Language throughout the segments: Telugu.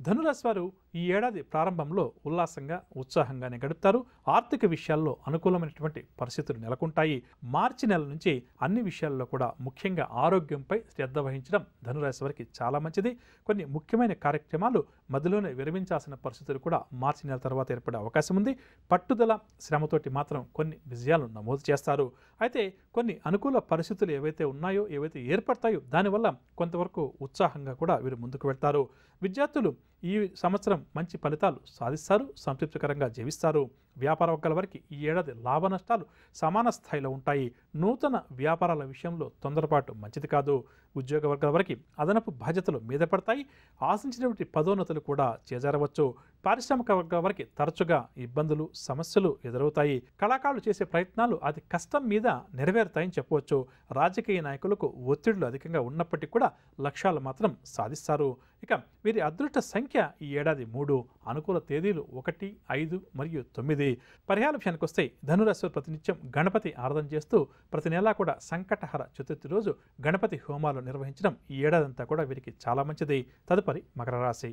ధనురాశి వారు ఈ ఏడాది ప్రారంభంలో ఉల్లాసంగా ఉత్సాహంగానే గడుపుతారు. ఆర్థిక విషయాల్లో అనుకూలమైనటువంటి పరిస్థితులు నెలకొంటాయి. మార్చి నెల నుంచి అన్ని విషయాల్లో కూడా ముఖ్యంగా ఆరోగ్యంపై శ్రద్ధ వహించడం ధనురాశి వారికి చాలా మంచిది. కొన్ని ముఖ్యమైన కార్యక్రమాలు మధ్యలోనే విరమించాల్సిన పరిస్థితులు కూడా మార్చి నెల తర్వాత ఏర్పడే అవకాశం ఉంది. పట్టుదల శ్రమతోటి మాత్రం కొన్ని విజయాలు నమోదు చేస్తారు. అయితే కొన్ని అనుకూల పరిస్థితులు ఏవైతే ఉన్నాయో, ఏవైతే ఏర్పడతాయో దానివల్ల కొంతవరకు ఉత్సాహంగా కూడా వీరు ముందుకు వెళ్తారు. విద్యార్థులు ఈ సంవత్సరం మంచి ఫలితాలు సాధిస్తారు, సంతృప్తికరంగా జీవిస్తారు. వ్యాపార వర్గాల వారికి ఈ ఏడాది లాభ నష్టాలు సమాన స్థాయిలో ఉంటాయి. నూతన వ్యాపారాల విషయంలో తొందరపాటు మంచిది కాదు. ఉద్యోగ వర్గాల వారికి అదనపు బాధ్యతలు మీద పడతాయి. ఆశించినటువంటి పదోన్నతులు కూడా చేజారవచ్చు. పారిశ్రామిక వర్గాల వారికి తరచుగా ఇబ్బందులు, సమస్యలు ఎదురవుతాయి. కళాకారులు చేసే ప్రయత్నాలు అతి కష్టం మీద నెరవేరుతాయని చెప్పవచ్చు. రాజకీయ నాయకులకు ఒత్తిళ్లు అధికంగా ఉన్నప్పటికీ కూడా లక్ష్యాలు మాత్రం సాధిస్తారు. ఇక వీరి అదృష్ట సంఖ్య ఈ ఏడాది 3. అనుకూల తేదీలు 1, 5 మరియు 9. పరిహార విషయానికి వస్తే ధనురాశి వారు ప్రతినిత్యం గణపతి ఆరాధన చేస్తూ ప్రతి నెలా కూడా సంకటహర చతుర్థి రోజు గణపతి హోమాలు నిర్వహించడం ఈ ఏడాదంతా కూడా వీరికి చాలా మంచిది. తదుపరి మకర రాశి.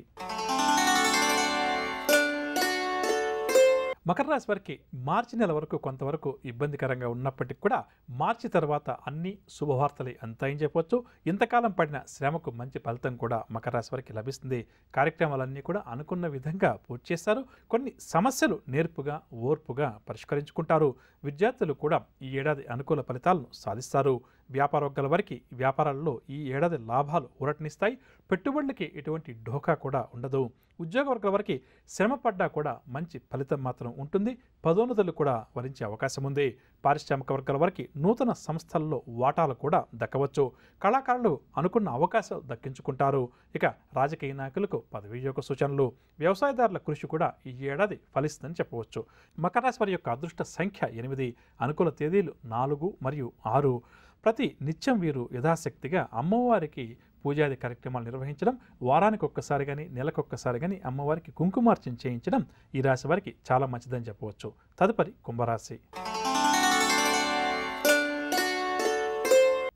మకర రాశి వారికి మార్చి నెల వరకు కొంతవరకు ఇబ్బందికరంగా ఉన్నప్పటికీ కూడా మార్చి తర్వాత అన్ని శుభవార్తలే అంతాయని చెప్పవచ్చు. ఇంతకాలం పడిన శ్రమకు మంచి ఫలితం కూడా మకర రాశి వారికి లభిస్తుంది. కార్యక్రమాలన్నీ కూడా అనుకున్న విధంగా పూర్తి చేస్తారు. కొన్ని సమస్యలు నేర్పుగా, ఓర్పుగా పరిష్కరించుకుంటారు. విద్యార్థులు కూడా ఈ ఏడాది అనుకూల ఫలితాలను సాధిస్తారు. వ్యాపార వర్గాల వారికి వ్యాపారాల్లో ఈ ఏడాది లాభాలు ఊరటనిస్తాయి. పెట్టుబడులకి ఎటువంటి ఢోకా కూడా ఉండదు. ఉద్యోగ వర్గాల వారికి శ్రమ పడ్డా కూడా మంచి ఫలితం మాత్రం ఉంటుంది. పదోన్నతులు కూడా వరించే అవకాశం ఉంది. పారిశ్రామిక వర్గాల వారికి నూతన సంస్థల్లో వాటాలు కూడా దక్కవచ్చు. కళాకారులు అనుకున్న అవకాశాలు దక్కించుకుంటారు. ఇక రాజకీయ నాయకులకు పదవీయోగ సూచనలు. వ్యవసాయదారుల కృషి కూడా ఈ ఏడాది ఫలిస్తుందని చెప్పవచ్చు. మకర రాశి వారి యొక్క అదృష్ట సంఖ్య 8. అనుకూల తేదీలు 4 మరియు 6. ప్రతి నిత్యం వీరు యథాశక్తిగా అమ్మవారికి పూజాది కార్యక్రమాలు నిర్వహించడం, వారానికి ఒక్కసారి కానీ నెలకొక్కసారి కానీ అమ్మవారికి కుంకుమార్చన చేయించడం ఈ రాశి వారికి చాలా మంచిదని చెప్పవచ్చు. తదుపరి కుంభరాశి.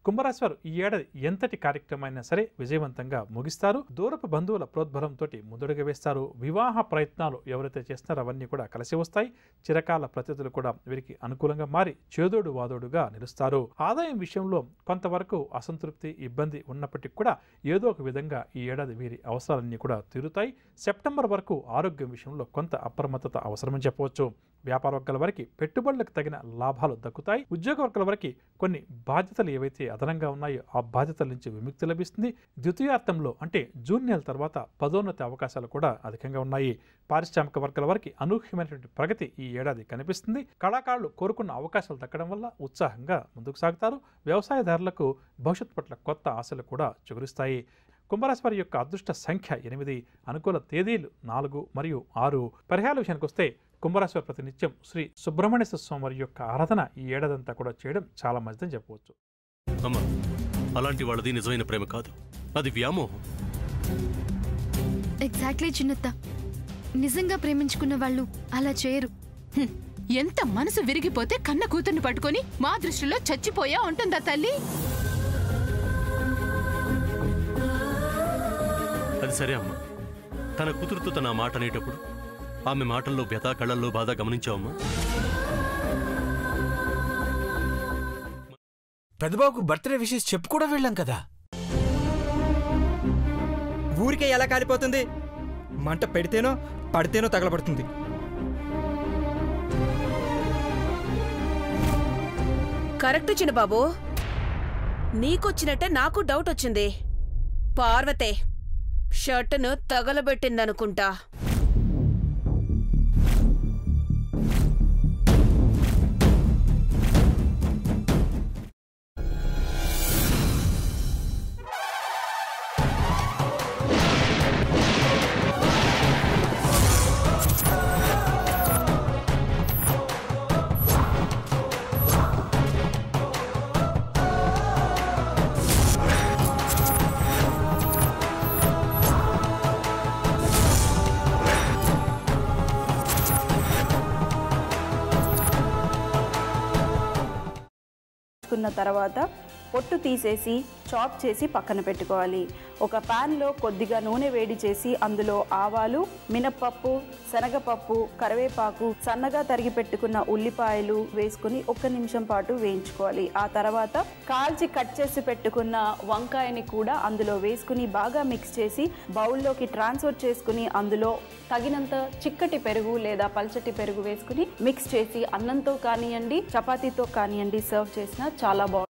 కుంభరాశి వారు ఈ ఏడాది ఎంతటి కార్యక్రమైనా సరే విజయవంతంగా ముగిస్తారు. దూరపు బంధువుల ప్రోద్బలంతో ముందడుగు వేస్తారు. వివాహ ప్రయత్నాలు ఎవరైతే చేస్తున్నారో అవన్నీ కూడా కలిసి వస్తాయి. చిరకాల ప్రతిథులు కూడా వీరికి అనుకూలంగా మారి చేదోడు వాదోడుగా నిలుస్తారు. ఆదాయం విషయంలో కొంతవరకు అసంతృప్తి, ఇబ్బంది ఉన్నప్పటికీ కూడా ఏదో ఒక విధంగా ఈ ఏడాది వీరి అవసరాలన్నీ కూడా తీరుతాయి. సెప్టెంబర్ వరకు ఆరోగ్యం విషయంలో కొంత అప్రమత్తత అవసరమని చెప్పవచ్చు. వ్యాపార వర్గాల వారికి పెట్టుబడులకు తగిన లాభాలు దక్కుతాయి. ఉద్యోగ వర్గాల వారికి కొన్ని బాధ్యతలు ఏవైతే అదనంగా ఉన్నాయో ఆ బాధ్యతల నుంచి విముక్తి లభిస్తుంది. ద్వితీయార్థంలో అంటే జూన్ నెల తర్వాత పదోన్నతి అవకాశాలు కూడా అధికంగా ఉన్నాయి. పారిశ్రామిక వర్గాల వారికి అనూహ్యమైనటువంటి ప్రగతి ఈ ఏడాది కనిపిస్తుంది. కళాకారులు కోరుకున్న అవకాశాలు దక్కడం వల్ల ఉత్సాహంగా ముందుకు సాగుతారు. వ్యవసాయదారులకు భవిష్యత్తు పట్ల కొత్త ఆశలు కూడా చిగురిస్తాయి. కుంభరాశి వారి యొక్క అదృష్ట సంఖ్య 8. అనుకూల తేదీలు 4 మరియు 6. పరిహార విషయానికి వస్తే కుంభరాశి వారి ప్రతినిత్యం శ్రీ సుబ్రహ్మణ్య స్వామి వారి యొక్క ఆరాధన ఈ ఏడాదంతా కూడా చేయడం చాలా మంచిదని చెప్పవచ్చు. అమ్మా, అలాంటి వాళ్ళది నిజమైన ప్రేమ కాదు, అది వ్యామోహం. ఎగ్జాక్ట్లీ చిన్నత్త, నిజంగా ప్రేమించుకున్న వాళ్ళు అలా చేయరు. ఎంత మనసు విరిగిపోతే కన్న కూతుర్ని పట్టుకొని మా దృష్టిలో చచ్చిపోయా ఉంటుందా తల్లి? అది సరే అమ్మా, తన కూతురుతో తన మాట అనేటప్పుడు ఆమె మాటల్లో వ్యథ, కళ్ళల్లో బాధ గమనించావమ్మా? పెద్దబాబుకు బర్త్డే విషెస్ చెప్పు కూడా వెళ్ళాం కదా. ఊరికే ఎలా కాలిపోతుంది? మంట పెడితేనో పడితేనో తగలబడుతుంది. కరెక్ట్ చిన్నబాబు, నీకొచ్చినట్టే నాకు డౌట్ వచ్చింది. పార్వతే షర్టును తగలబెట్టిందనుకుంటా. తర్వాత పొట్టు తీసేసి చాప్ చేసి పక్కన పెట్టుకోవాలి. ఒక ప్యాన్లో కొద్దిగా నూనె వేడి చేసి అందులో ఆవాలు, మినప్పప్పు, శనగపప్పు, కరివేపాకు, సన్నగా తరిగి పెట్టుకున్న ఉల్లిపాయలు వేసుకుని 1 నిమిషం పాటు వేయించుకోవాలి. ఆ తర్వాత కాల్చి కట్ చేసి పెట్టుకున్న వంకాయని కూడా అందులో వేసుకుని బాగా మిక్స్ చేసి బౌల్లోకి ట్రాన్స్ఫర్ చేసుకుని అందులో తగినంత చిక్కటి పెరుగు లేదా పల్చటి పెరుగు వేసుకుని మిక్స్ చేసి అన్నంతో కానివ్వండి, చపాతీతో కానివ్వండి సర్వ్ చేసినా చాలా బాగుంటుంది.